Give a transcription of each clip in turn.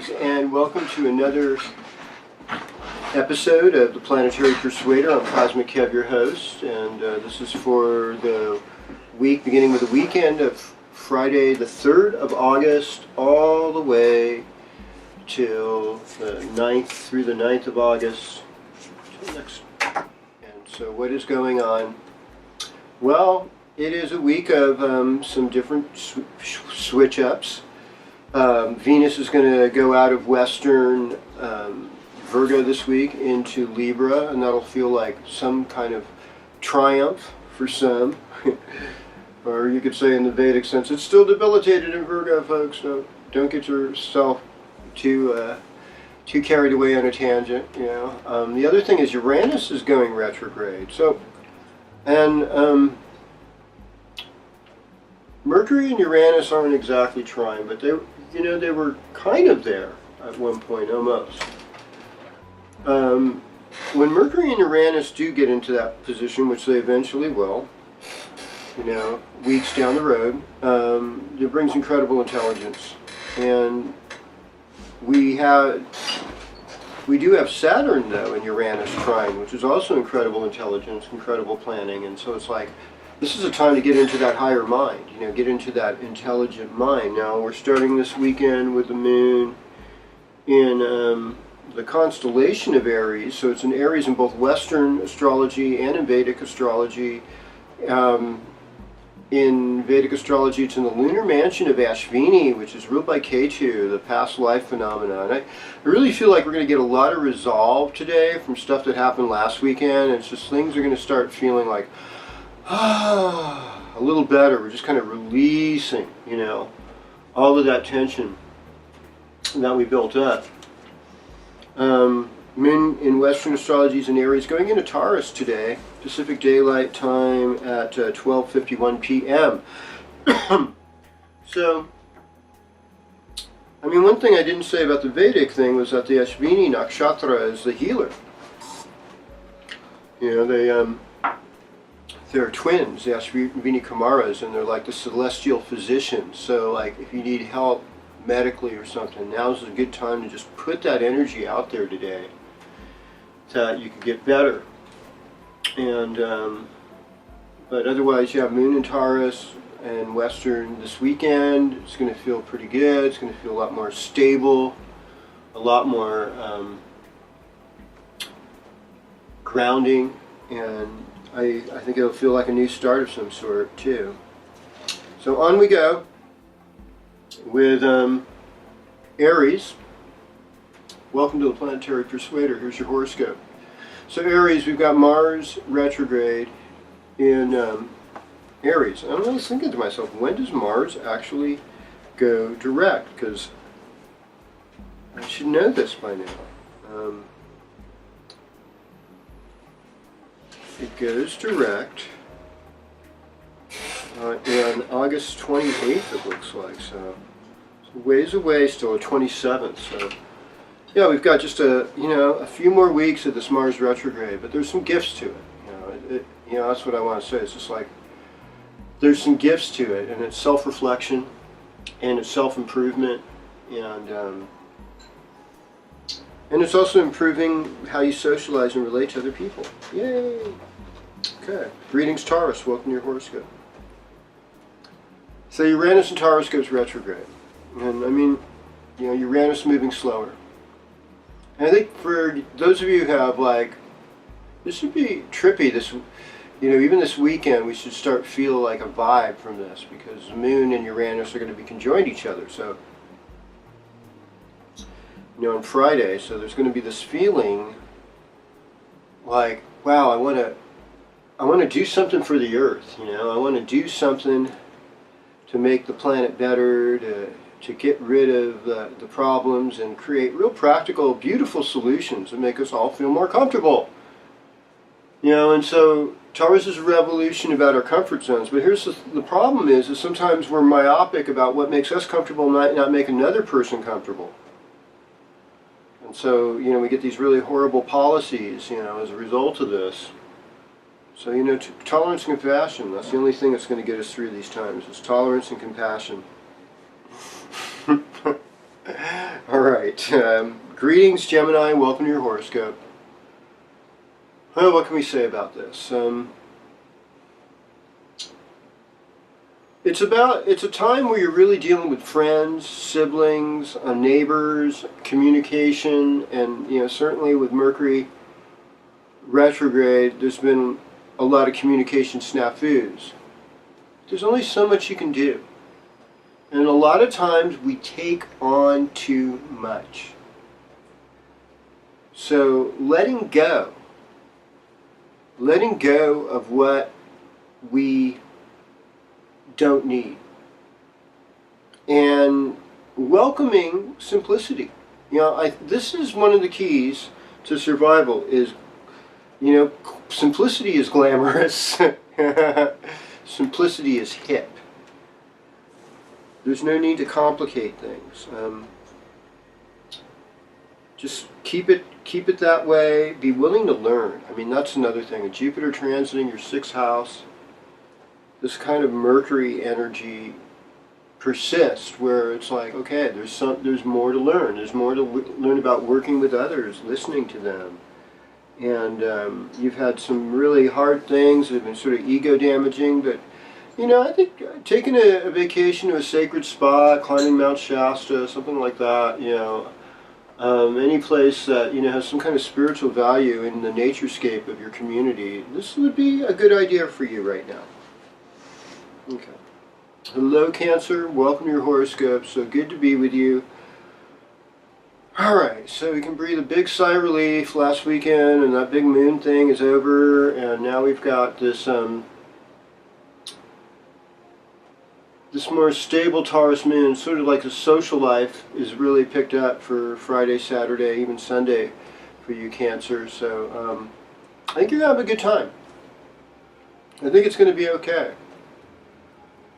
Greetings and welcome to another episode of the Planetary Persuader. I'm Cosmic Kev, your host, and this is for the week beginning with the weekend of Friday the 3rd of August all the way till the 9th through the 9th of August. And so what is going on? Well, it is a week of some different switch-ups. Venus is going to go out of Western Virgo this week into Libra, and that'll feel like some kind of triumph for some. Or you could say in the Vedic sense, it's still debilitated in Virgo, folks. So don't get yourself too carried away on a tangent. You know. The other thing is Uranus is going retrograde. So, and Mercury and Uranus aren't exactly trying, but they were kind of there at one point, almost. When Mercury and Uranus do get into that position, which they eventually will, weeks down the road, it brings incredible intelligence. And we do have Saturn, though, in Uranus trine, which is also incredible intelligence, incredible planning, and so it's like, this is a time to get into that higher mind, get into that intelligent mind. Now, we're starting this weekend with the moon in the constellation of Aries, so it's in Aries in both Western astrology and in Vedic astrology. In Vedic astrology, it's in the lunar mansion of Ashvini, which is ruled by Ketu, the past life phenomenon. I really feel like we're going to get a lot of resolve today from stuff that happened last weekend. It's just things are going to start feeling like, a little better. We're just kind of releasing, all of that tension that we built up. Moon in Western astrology is in Aries, going into Taurus today, Pacific Daylight Time at 12:51 p.m. So, one thing I didn't say about the Vedic thing was that the Ashvini Nakshatra is the healer. They're twins, the Ashvini Kumaras, and they're like the celestial physicians. So, like, if you need help medically or something, now's a good time to just put that energy out there today, so that you can get better. And but otherwise, you have Moon in Taurus and Western this weekend. It's going to feel pretty good. It's going to feel a lot more stable, a lot more grounding, and I think it'll feel like a new start of some sort too. So on we go with Aries. Welcome to the Planetary Persuader. Here's your horoscope. So Aries, we've got Mars retrograde in Aries. And I was thinking to myself, when does Mars actually go direct? Because I should know this by now. It goes direct on August 28th, it looks like. So it's a ways away still, the 27th. So yeah, we've got just a few more weeks of this Mars retrograde, but there's some gifts to it. That's what I want to say. It's just like there's some gifts to it, and it's self-reflection, and it's self-improvement, and it's also improving how you socialize and relate to other people. Yay! Okay. Greetings, Taurus. Welcome to your horoscope. So Uranus and Taurus goes retrograde. And Uranus moving slower. And I think for those of you who have this would be trippy, even this weekend we should start feel like a vibe from this, because the Moon and Uranus are going to be conjoined each other. So, on Friday, so there's going to be this feeling like, wow, I want to do something for the Earth. I want to do something to make the planet better, to get rid of the problems and create real practical, beautiful solutions that make us all feel more comfortable. And so Taurus is a revolution about our comfort zones. But here's the problem is sometimes we're myopic about what makes us comfortable might not make another person comfortable. And so, we get these really horrible policies, as a result of this. So, tolerance and compassion, that's the only thing that's going to get us through these times, is tolerance and compassion. All right. right. Greetings, Gemini. Welcome to your horoscope. Well, what can we say about this? It's a time where you're really dealing with friends, siblings, neighbors, communication, and certainly with Mercury retrograde, there's been a lot of communication snafus. There's only so much you can do. And a lot of times we take on too much. So letting go of what we don't need, and welcoming simplicity. This is one of the keys to survival is, simplicity is glamorous. Simplicity is hip. There's no need to complicate things. Just keep it that way. Be willing to learn. I mean, that's another thing. A Jupiter transiting your 6th house, this kind of Mercury energy persists, where it's like, okay, there's more to learn. There's more to learn about working with others, listening to them. And you've had some really hard things that have been sort of ego damaging, but I think taking a vacation to a sacred spot, climbing Mount Shasta, something like that, any place that has some kind of spiritual value in the naturescape of your community, this would be a good idea for you right now. Okay. Hello, Cancer. Welcome to your horoscope. So good to be with you. Alright, so we can breathe a big sigh of relief. Last weekend and that big moon thing is over, and now we've got this this more stable Taurus moon, sort of like the social life is really picked up for Friday, Saturday, even Sunday for you Cancer. So I think you're going to have a good time. I think it's going to be okay.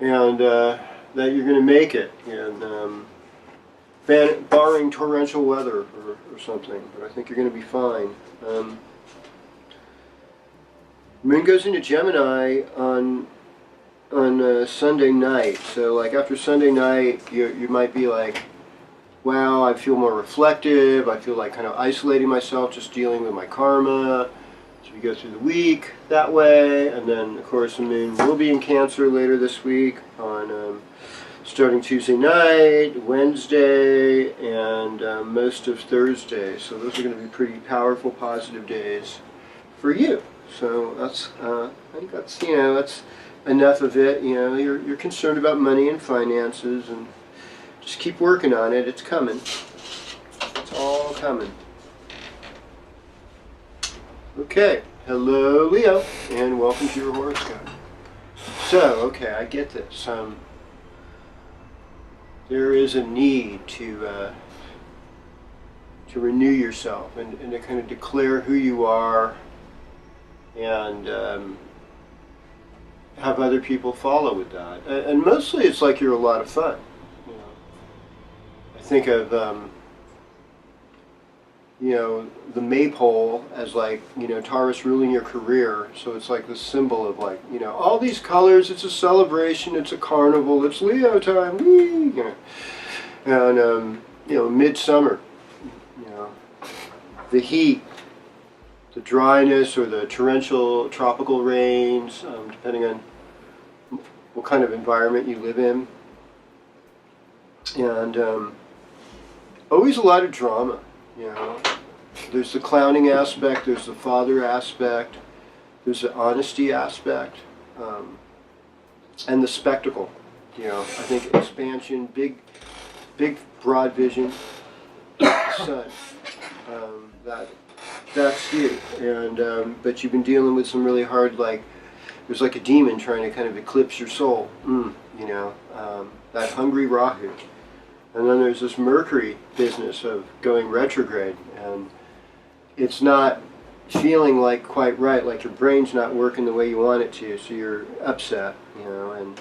And that you're going to make it. And barring torrential weather or something. But I think you're going to be fine. Moon goes into Gemini on Sunday night, so like after Sunday night you might be like, wow, I feel more reflective, I feel like kind of isolating myself, just dealing with my karma. So we go through the week that way, and then of course the moon will be in Cancer later this week on starting Tuesday night, Wednesday, and most of Thursday. So those are going to be pretty powerful positive days for you. So that's I think that's that's enough of it. You're concerned about money and finances, and just keep working on it. It's coming. It's all coming. Okay, hello Leo, and welcome to your horoscope. So, okay, I get this. There is a need to renew yourself and to kind of declare who you are, and have other people follow with that. And mostly it's like you're a lot of fun. I think of the maypole as like Taurus ruling your career, so it's like the symbol of like all these colors. It's a celebration, it's a carnival, it's Leo time, whee! And midsummer, the heat, the dryness, or the torrential tropical rains, depending on what kind of environment you live in. And always a lot of drama. There's the clowning aspect, there's the father aspect, there's the honesty aspect, and the spectacle. I think expansion, big broad vision, sun. That's you. And but you've been dealing with some really hard, like there's like a demon trying to kind of eclipse your soul. That hungry Rahu. And then there's this Mercury business of going retrograde, and it's not feeling like quite right, like your brain's not working the way you want it to, so you're upset, and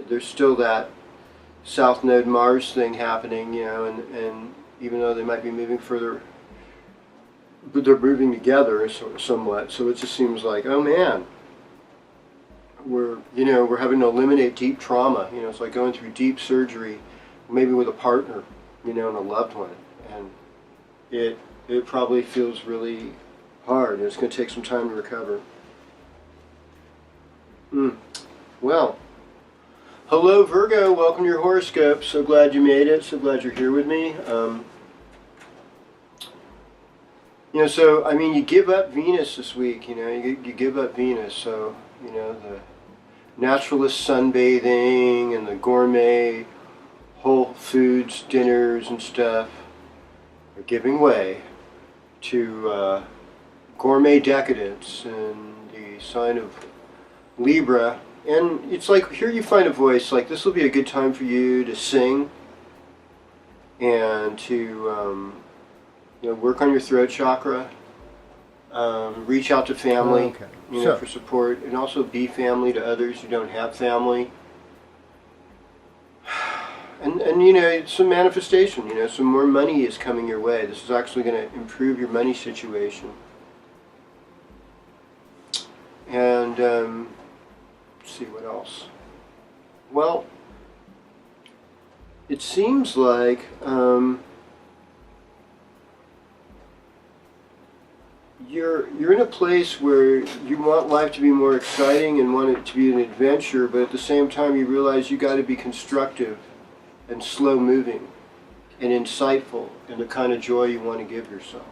there's still that South Node Mars thing happening, and even though they might be moving further, but they're moving together somewhat, so it just seems like, oh man, we're having to eliminate deep trauma. It's like going through deep surgery, maybe with a partner, you know, and a loved one. And it probably feels really hard. It's going to take some time to recover. Well, hello Virgo, welcome to your horoscope. So glad you made it. So glad you're here with me. You know, so I mean, you give up Venus this week. You know, you give up Venus. So you know, the naturalist sunbathing and the gourmet Whole Foods dinners and stuff are giving way to gourmet decadence and the sign of Libra. And it's like, here you find a voice, like this will be a good time for you to sing and to you know, work on your throat chakra, reach out to family, you know, for support, and also be family to others who don't have family. And you know, it's some manifestation, you know, some more money is coming your way. This is actually going to improve your money situation. And let's see what else. Well, it seems like you're in a place where you want life to be more exciting and want it to be an adventure, but at the same time you realize you got to be constructive and slow moving and insightful in the kind of joy you want to give yourself.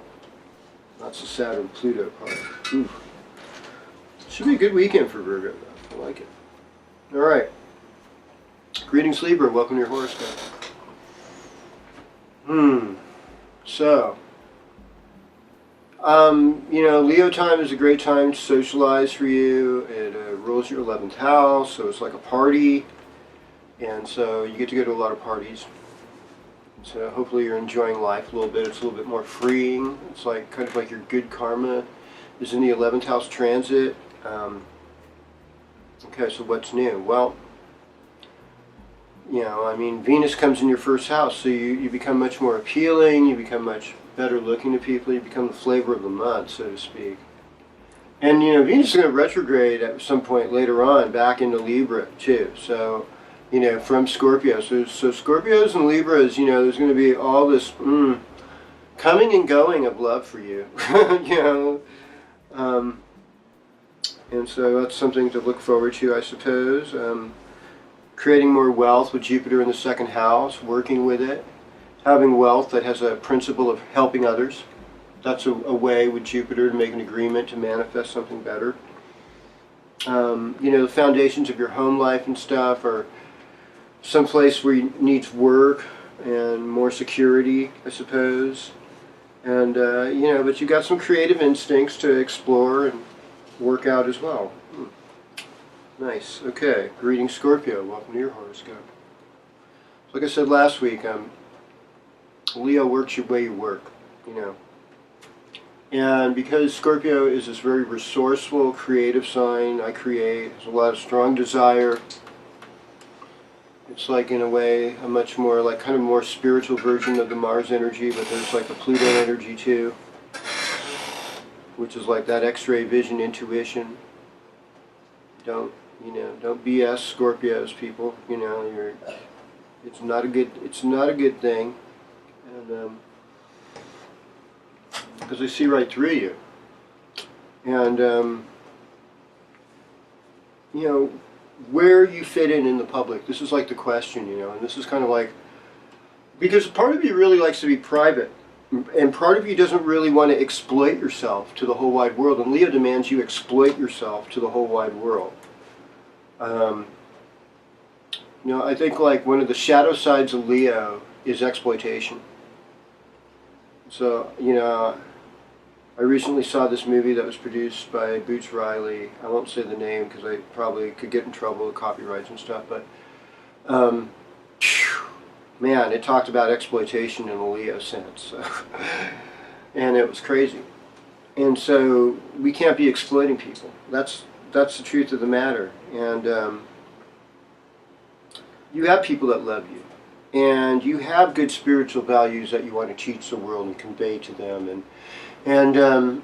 That's the Saturn Pluto part. Ooh. Should be a good weekend for Virgo though. I like it. Alright. Greetings Libra, welcome to your horoscope. So you know, Leo time is a great time to socialize for you. It rules your 11th house, so it's like a party. And so you get to go to a lot of parties. So hopefully you're enjoying life a little bit. It's a little bit more freeing. It's like kind of like your good karma is in the 11th house transit. Okay, so what's new? Well, you know, I mean, Venus comes in your first house, so you become much more appealing, you become much better looking to people, you become the flavor of the month, so to speak. And, you know, Venus is going to retrograde at some point later on back into Libra, too. So, you know, from Scorpio. So Scorpios and Libras, you know, there's going to be all this coming and going of love for you, you know. And so that's something to look forward to, I suppose. Creating more wealth with Jupiter in the second house, working with it. Having wealth that has a principle of helping others. That's a way with Jupiter to make an agreement to manifest something better. You know, the foundations of your home life and stuff are someplace where you need work and more security, I suppose. And, you know, but you got some creative instincts to explore and work out as well. Nice. Okay. Greetings, Scorpio. Welcome to your horoscope. Like I said last week, Leo works your way you work, you know. And because Scorpio is this very resourceful, creative sign, I create, has a lot of strong desire. It's like, in a way, a much more, like, kind of more spiritual version of the Mars energy, but there's like a Pluto energy too, which is like that X-ray vision, intuition. Don't BS Scorpios, people. You know, it's not a good thing. And because they see right through you. And you know, where you fit in the public. This is like the question, you know, and this is kind of like, because part of you really likes to be private, and part of you doesn't really want to exploit yourself to the whole wide world, and Leo demands you exploit yourself to the whole wide world. You know, I think like one of the shadow sides of Leo is exploitation. So, you know, I recently saw this movie that was produced by Boots Riley. I won't say the name because I probably could get in trouble with copyrights and stuff, but man, it talked about exploitation in a Leo sense. So. And it was crazy. And so we can't be exploiting people. That's the truth of the matter. And you have people that love you. And you have good spiritual values that you want to teach the world and convey to them. And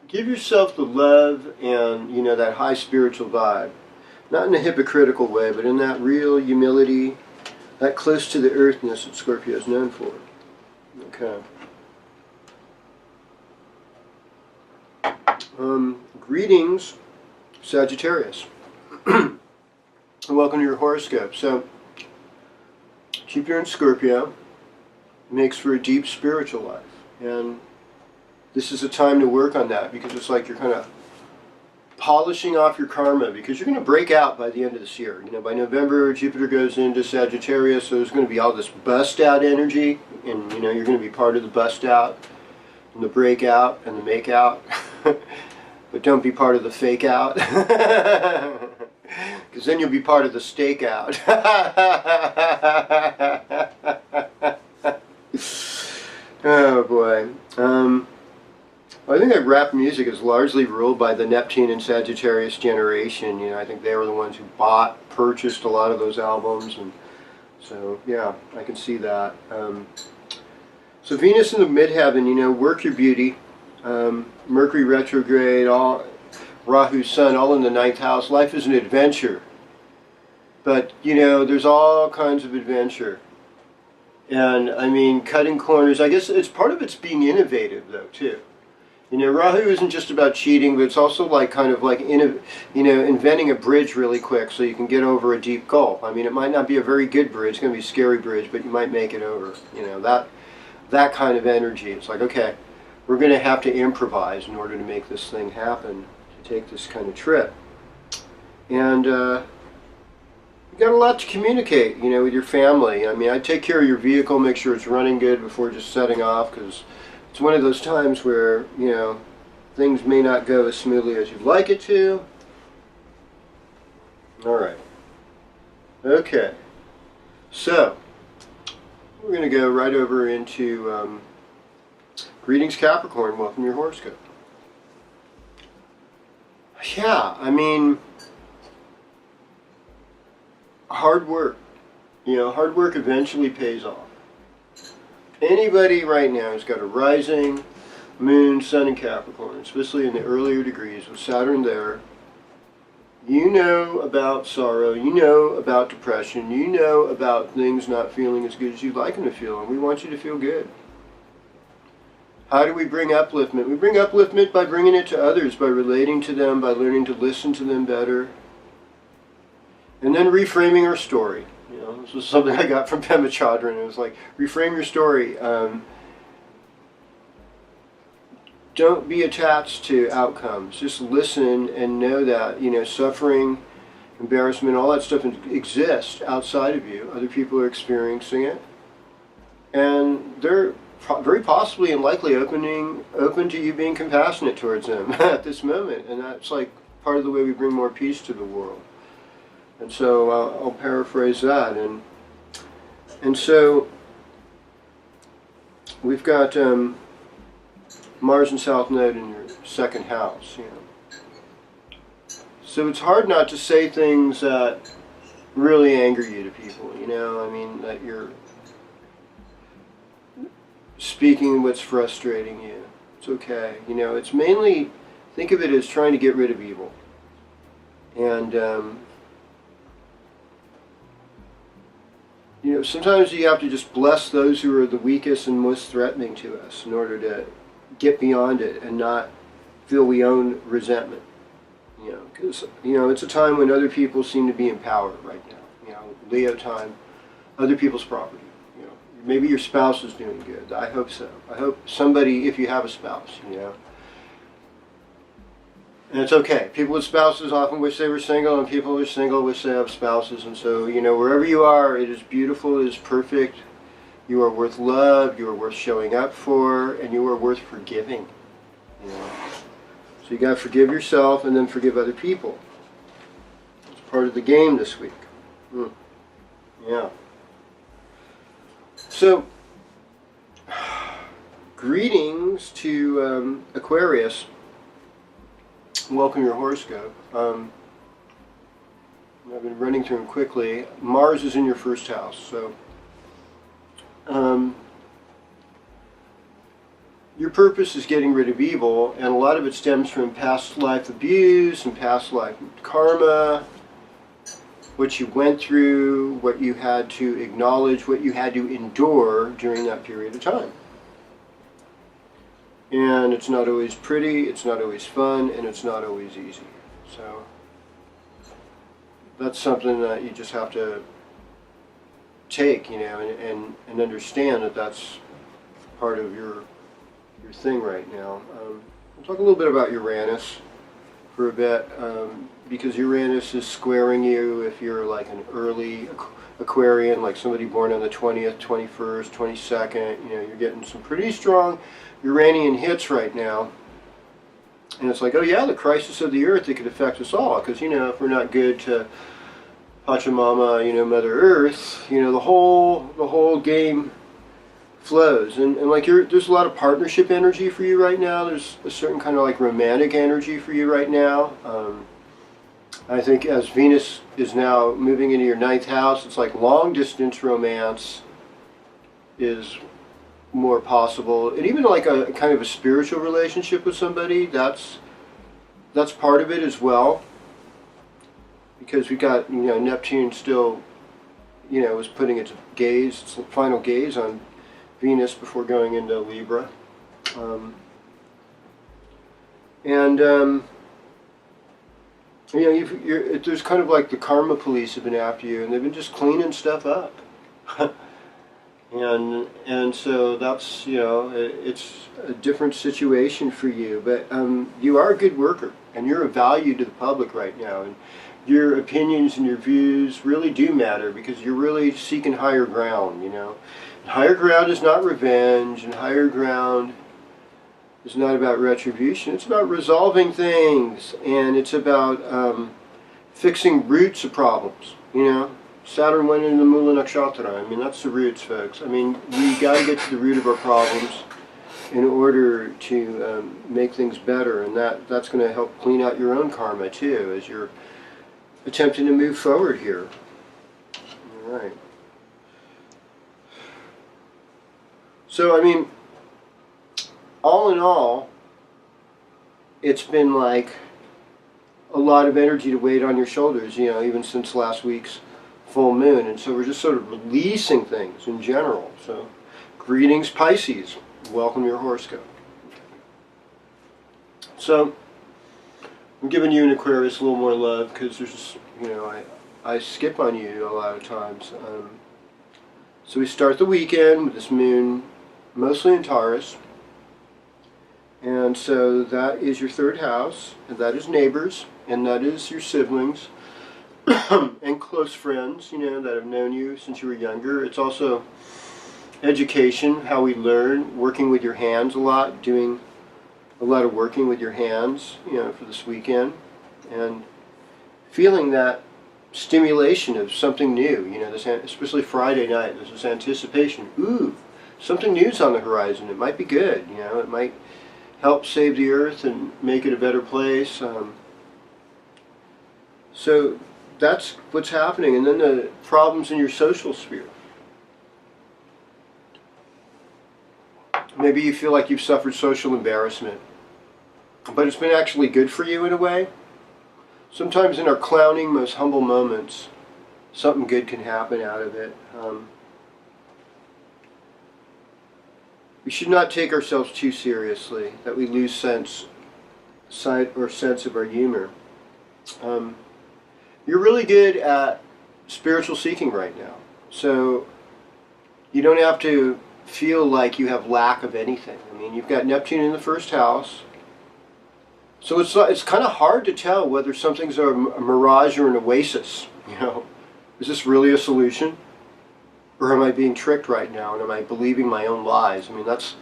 give yourself the love and, you know, that high spiritual vibe. Not in a hypocritical way, but in that real humility, that close to the earthness that Scorpio is known for. Okay. Greetings, Sagittarius. And welcome to your horoscope. So, Jupiter in Scorpio makes for a deep spiritual life. And this is a time to work on that, because it's like you're kind of polishing off your karma, because you're going to break out by the end of this year. You know, by November, Jupiter goes into Sagittarius, so there's going to be all this bust out energy, and you know, you're going to be part of the bust out, and the breakout, and the make out. But don't be part of the fake out, because then you'll be part of the stake out. Oh boy. I think that rap music is largely ruled by the Neptune and Sagittarius generation. You know, I think they were the ones who purchased a lot of those albums, and so yeah, I can see that. So Venus in the midheaven, you know, work your beauty. Mercury retrograde, Rahu's sun, all in the 9th house. Life is an adventure, but you know, there's all kinds of adventure. And I mean, cutting corners. I guess it's part of it's being innovative, though, too. You know, Rahu isn't just about cheating, but it's also like kind of like inventing a bridge really quick so you can get over a deep gulf. I mean, it might not be a very good bridge; it's going to be a scary bridge, but you might make it over. You know, that kind of energy. It's like, okay, we're going to have to improvise in order to make this thing happen, to take this kind of trip. And you got a lot to communicate, you know, with your family. I mean, I'd take care of your vehicle, make sure it's running good before just setting off, because it's one of those times where, you know, things may not go as smoothly as you'd like it to. All right. Okay. So, we're going to go right over into greetings, Capricorn. Welcome to your horoscope. Yeah, I mean, hard work. You know, hard work eventually pays off. Anybody right now who's got a rising moon, sun, and Capricorn, especially in the earlier degrees with Saturn there, you know about sorrow, you know about depression, you know about things not feeling as good as you'd like them to feel, and we want you to feel good. How do we bring upliftment? We bring upliftment by bringing it to others, by relating to them, by learning to listen to them better, and then reframing our story. You know, this was something I got from Pema Chodron. It was like, reframe your story. Don't be attached to outcomes. Just listen and know that, you know, suffering, embarrassment, all that stuff exists outside of you. Other people are experiencing it. And they're very possibly and likely open to you being compassionate towards them at this moment. And that's like part of the way we bring more peace to the world. And so I'll paraphrase that. And so we've got Mars and South Node in your 2nd house. You know, so it's hard not to say things that really anger you to people. You know, I mean, that you're speaking what's frustrating you. It's okay. You know, it's mainly, think of it as trying to get rid of evil. And you know, sometimes you have to just bless those who are the weakest and most threatening to us in order to get beyond it and not feel we own resentment. You know, because, you know, it's a time when other people seem to be in power right now. You know, Leo time, other people's property. You know, maybe your spouse is doing good. I hope so. I hope somebody, if you have a spouse, you know. And it's okay. People with spouses often wish they were single, and people who are single wish they have spouses. And so, you know, wherever you are, it is beautiful, it is perfect. You are worth love, you are worth showing up for, and you are worth forgiving. You know? So you got to forgive yourself and then forgive other people. It's part of the game this week. Yeah. So, greetings to Aquarius. Welcome your horoscope. I've been running through them quickly. Mars is in your 1st house, so your purpose is getting rid of evil, and a lot of it stems from past life abuse and past life karma. what you went through, what you had to acknowledge, what you had to endure during that period of time. And it's not always pretty, it's not always fun, and it's not always easy. So that's something that you just have to take, you know, and understand that that's part of your thing right now. We'll talk a little bit about Uranus for a bit, because Uranus is squaring you if you're like an early Aquarian, like somebody born on the 20th, 21st, 22nd. You know, you're getting some pretty strong Uranian hits right now. And it's like, oh yeah, the crisis of the earth, it could affect us all, because, you know, if we're not good to Pachamama, you know, Mother Earth, you know, the whole game flows. And like there's a lot of partnership energy for you right now. There's a certain kind of like romantic energy for you right now. I think as Venus is now moving into your 9th house, it's like long distance romance is more possible. And even like a kind of a spiritual relationship with somebody, that's part of it as well. Because we got, you know, Neptune still, you know, was putting its final gaze on Venus before going into Libra. You know, there's kind of like the karma police have been after you, and they've been just cleaning stuff up. and so that's, you know, it's a different situation for you. But you are a good worker, and you're of value to the public right now. And your opinions and your views really do matter, because you're really seeking higher ground, you know. And higher ground is not revenge, and higher ground is not about retribution. It's about resolving things, and it's about fixing roots of problems, you know. Saturn went into the Mula Nakshatra. I mean, that's the roots, folks. I mean, we got to get to the root of our problems in order to make things better, and that's going to help clean out your own karma too, as you're attempting to move forward here. All right. So, I mean, all in all, it's been like a lot of energy to weight on your shoulders, you know, even since last week's full moon. And so we're just sort of releasing things in general. So, greetings, Pisces. Welcome your horoscope. So, I'm giving you an Aquarius a little more love, because there's just, you know, I skip on you a lot of times. So we start the weekend with this moon mostly in Taurus. And so that is your 3rd house, and that is neighbors, and that is your siblings and close friends, you know, that have known you since you were younger. It's also education, how we learn, working with your hands a lot, doing a lot of working with your hands, you know, for this weekend, and feeling that stimulation of something new, you know, especially Friday night, there's this anticipation, ooh, something new's on the horizon, it might be good, you know, it might help save the earth and make it a better place. So that's what's happening. And then the problems in your social sphere. Maybe you feel like you've suffered social embarrassment, but it's been actually good for you in a way. Sometimes in our clowning, most humble moments, something good can happen out of it. We should not take ourselves too seriously, that we lose sight of our humor. You're really good at spiritual seeking right now, so you don't have to feel like you have lack of anything. I mean, you've got Neptune in the 1st house, so it's kind of hard to tell whether something's a mirage or an oasis. You know, is this really a solution? Or am I being tricked right now, and am I believing my own lies? I mean, that's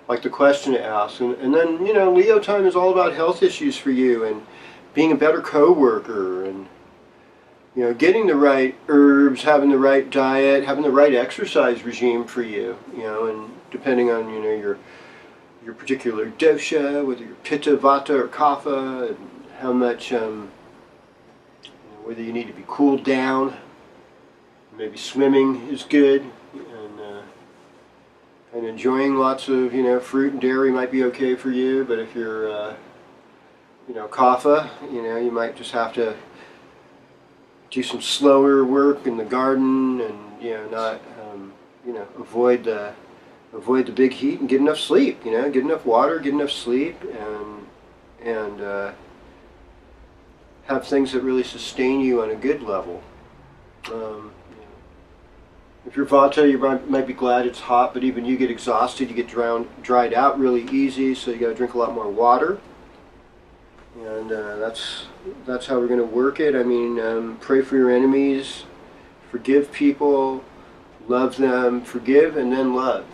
like the question to ask. And then, you know, Leo time is all about health issues for you, and being a better co-worker, and, you know, getting the right herbs, having the right diet, having the right exercise regime for you, you know, and depending on, you know, your particular dosha, whether you're Pitta, Vata, or Kapha, and how much, you know, whether you need to be cooled down. Maybe swimming is good, and enjoying lots of, you know, fruit and dairy might be okay for you. But if you're, you know, Kapha, you know, you might just have to do some slower work in the garden, and not avoid the big heat, and get enough sleep. Get enough water, get enough sleep, and have things that really sustain you on a good level. If you're Vata, you might be glad it's hot, but even you get exhausted, you get dried out really easy, so you got to drink a lot more water. And that's how we're going to work it. I mean, pray for your enemies, forgive people, love them, forgive and then love.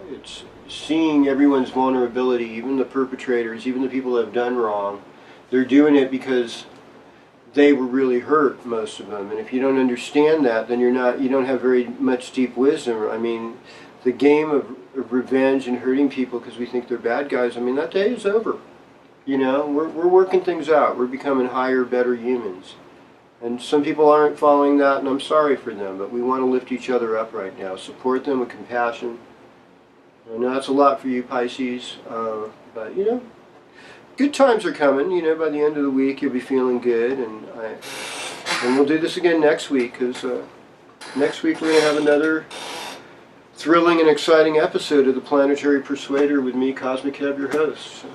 It's seeing everyone's vulnerability, even the perpetrators, even the people that have done wrong. They're doing it because they were really hurt, most of them. And if you don't understand that, then you don't have very much deep wisdom. I mean, the game of revenge and hurting people because we think they're bad guys, I mean, that day is over. We're working things out. We're becoming higher, better humans. And some people aren't following that, and I'm sorry for them, but we want to lift each other up right now. Support them with compassion. I know that's a lot for you, Pisces, but good times are coming. By the end of the week, you'll be feeling good, and we'll do this again next week, because next week we're going to have another thrilling and exciting episode of the Planetary Persuader with me, Cosmic Heb, your host. So.